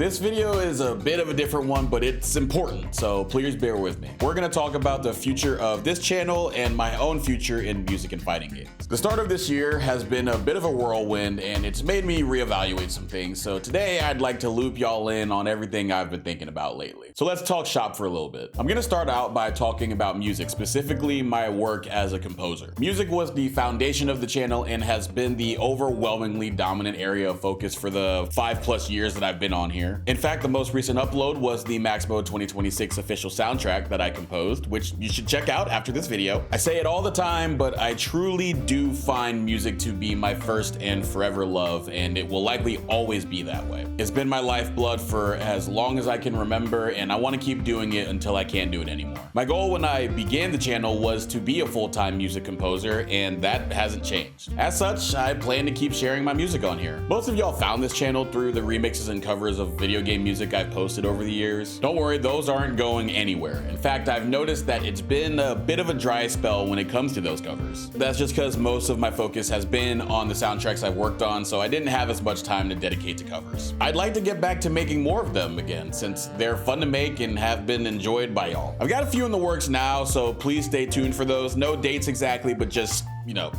This video is a bit of a different one, but it's important, so please bear with me. We're gonna talk about the future of this channel and my own future in music and fighting games. The start of this year has been a bit of a whirlwind, and it's made me reevaluate some things, so today I'd like to loop y'all in on everything I've been thinking about lately. So let's talk shop for a little bit. I'm gonna start out by talking about music, specifically my work as a composer. Music was the foundation of the channel and has been the overwhelmingly dominant area of focus for the 5+ years that I've been on here. In fact, the most recent upload was the Max Mode 2026 official soundtrack that I composed, which you should check out after this video. I say it all the time, but I truly do find music to be my first and forever love, and it will likely always be that way. It's been my lifeblood for as long as I can remember, and I want to keep doing it until I can't do it anymore. My goal when I began the channel was to be a full-time music composer, and that hasn't changed. As such, I plan to keep sharing my music on here. Most of y'all found this channel through the remixes and covers of video game music I've posted over the years. Don't worry, those aren't going anywhere. In fact, I've noticed that it's been a bit of a dry spell when it comes to those covers. That's just because most of my focus has been on the soundtracks I've worked on, so I didn't have as much time to dedicate to covers. I'd like to get back to making more of them again, since they're fun to make and have been enjoyed by y'all. I've got a few in the works now, so please stay tuned for those. No dates exactly, but just,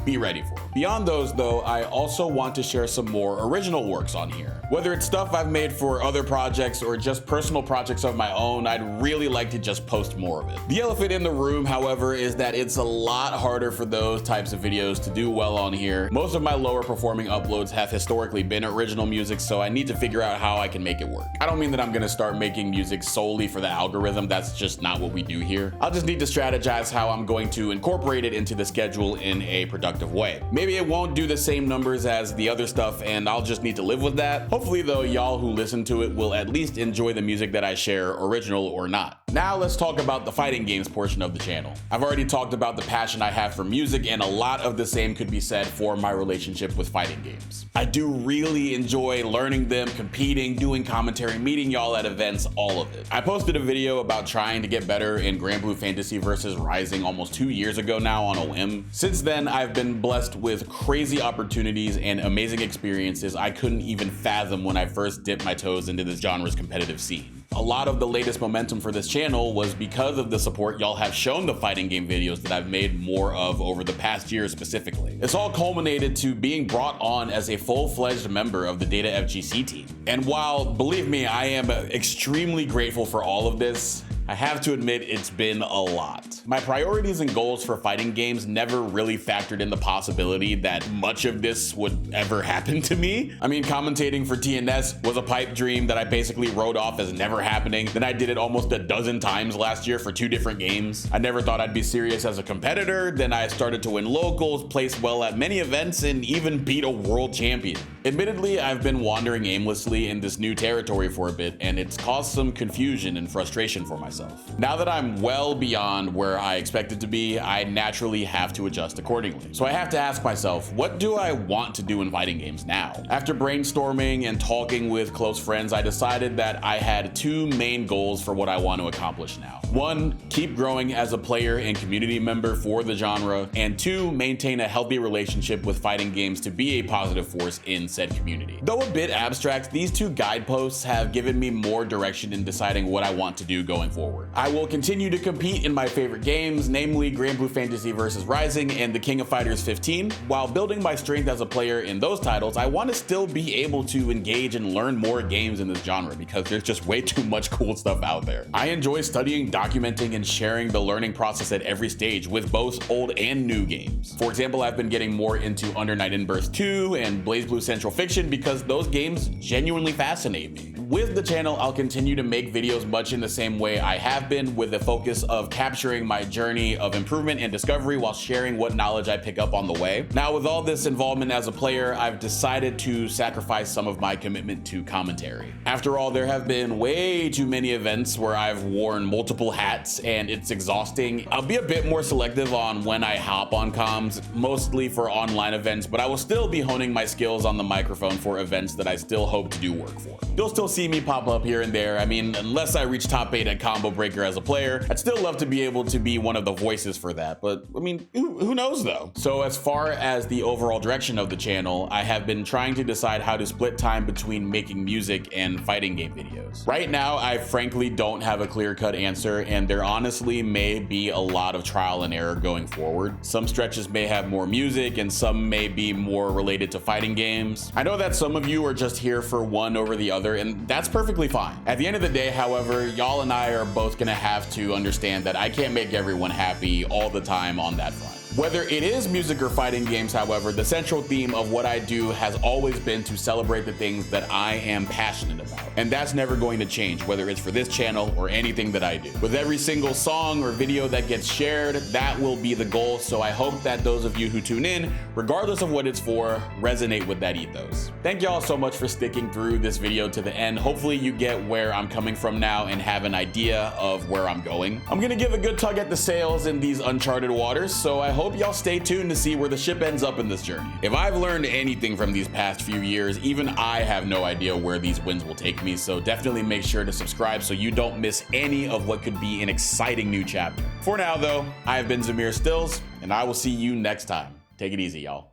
be ready for it. Beyond those though, I also want to share some more original works on here. Whether it's stuff I've made for other projects or just personal projects of my own, I'd really like to just post more of it. The elephant in the room, however, is that it's a lot harder for those types of videos to do well on here. Most of my lower performing uploads have historically been original music, so I need to figure out how I can make it work. I don't mean that I'm gonna start making music solely for the algorithm. That's just not what we do here. I'll just need to strategize how I'm going to incorporate it into the schedule in a productive way. Maybe it won't do the same numbers as the other stuff, and I'll just need to live with that. Hopefully though, y'all who listen to it will at least enjoy the music that I share, original or not. Now let's talk about the fighting games portion of the channel. I've already talked about the passion I have for music, and a lot of the same could be said for my relationship with fighting games. I do really enjoy learning them, competing, doing commentary, meeting y'all at events, all of it. I posted a video about trying to get better in Granblue Fantasy vs Rising almost 2 years ago now on a whim. Since then, I've been blessed with crazy opportunities and amazing experiences I couldn't even fathom when I first dipped my toes into this genre's competitive scene. A lot of the latest momentum for this channel was because of the support y'all have shown the fighting game videos that I've made more of over the past year specifically. It's all culminated to being brought on as a full-fledged member of the Data FGC team. And while, believe me, I am extremely grateful for all of this, I have to admit it's been a lot. My priorities and goals for fighting games never really factored in the possibility that much of this would ever happen to me. I mean, commentating for TNS was a pipe dream that I basically wrote off as never happening. Then I did it almost a dozen times last year for 2 different games. I never thought I'd be serious as a competitor. Then I started to win locals, place well at many events, and even beat a world champion. Admittedly, I've been wandering aimlessly in this new territory for a bit, and it's caused some confusion and frustration for myself. Now that I'm well beyond where I expected to be, I naturally have to adjust accordingly. So I have to ask myself, what do I want to do in fighting games now? After brainstorming and talking with close friends, I decided that I had 2 main goals for what I want to accomplish now. 1, keep growing as a player and community member for the genre, and 2, maintain a healthy relationship with fighting games to be a positive force in said community. Though a bit abstract, these 2 guideposts have given me more direction in deciding what I want to do going forward. I will continue to compete in my favorite games, namely Granblue Fantasy vs Rising and the King of Fighters 15. While building my strength as a player in those titles, I want to still be able to engage and learn more games in this genre because there's just way too much cool stuff out there. I enjoy studying, documenting, and sharing the learning process at every stage with both old and new games. For example, I've been getting more into Under Night In-Burst 2 and BlazBlue Central Fiction because those games genuinely fascinate me. With the channel, I'll continue to make videos much in the same way I have been, with the focus of capturing my journey of improvement and discovery while sharing what knowledge I pick up on the way. Now, with all this involvement as a player, I've decided to sacrifice some of my commitment to commentary. After all, there have been way too many events where I've worn multiple hats and it's exhausting. I'll be a bit more selective on when I hop on comms, mostly for online events, but I will still be honing my skills on the microphone for events that I still hope to do work for. You'll still see see me pop up here and there. I mean, unless I reach top 8 at Combo Breaker as a player, I'd still love to be able to be one of the voices for that. But I mean, who knows though? So as far as the overall direction of the channel, I have been trying to decide how to split time between making music and fighting game videos. Right now, I frankly don't have a clear-cut answer, and there honestly may be a lot of trial and error going forward. Some stretches may have more music and some may be more related to fighting games. I know that some of you are just here for one over the other, and that's perfectly fine. At the end of the day, however, y'all and I are both gonna have to understand that I can't make everyone happy all the time on that front. Whether it is music or fighting games, however, the central theme of what I do has always been to celebrate the things that I am passionate about. And that's never going to change, whether it's for this channel or anything that I do. With every single song or video that gets shared, that will be the goal. So I hope that those of you who tune in, regardless of what it's for, resonate with that ethos. Thank y'all so much for sticking through this video to the end. Hopefully you get where I'm coming from now and have an idea of where I'm going. I'm gonna give a good tug at the sails in these uncharted waters, so I hope y'all stay tuned to see where the ship ends up in this journey. If I've learned anything from these past few years, even I have no idea where these winds will take me, so definitely make sure to subscribe so you don't miss any of what could be an exciting new chapter. For now though, I have been Zamir Stills, and I will see you next time. Take it easy, y'all.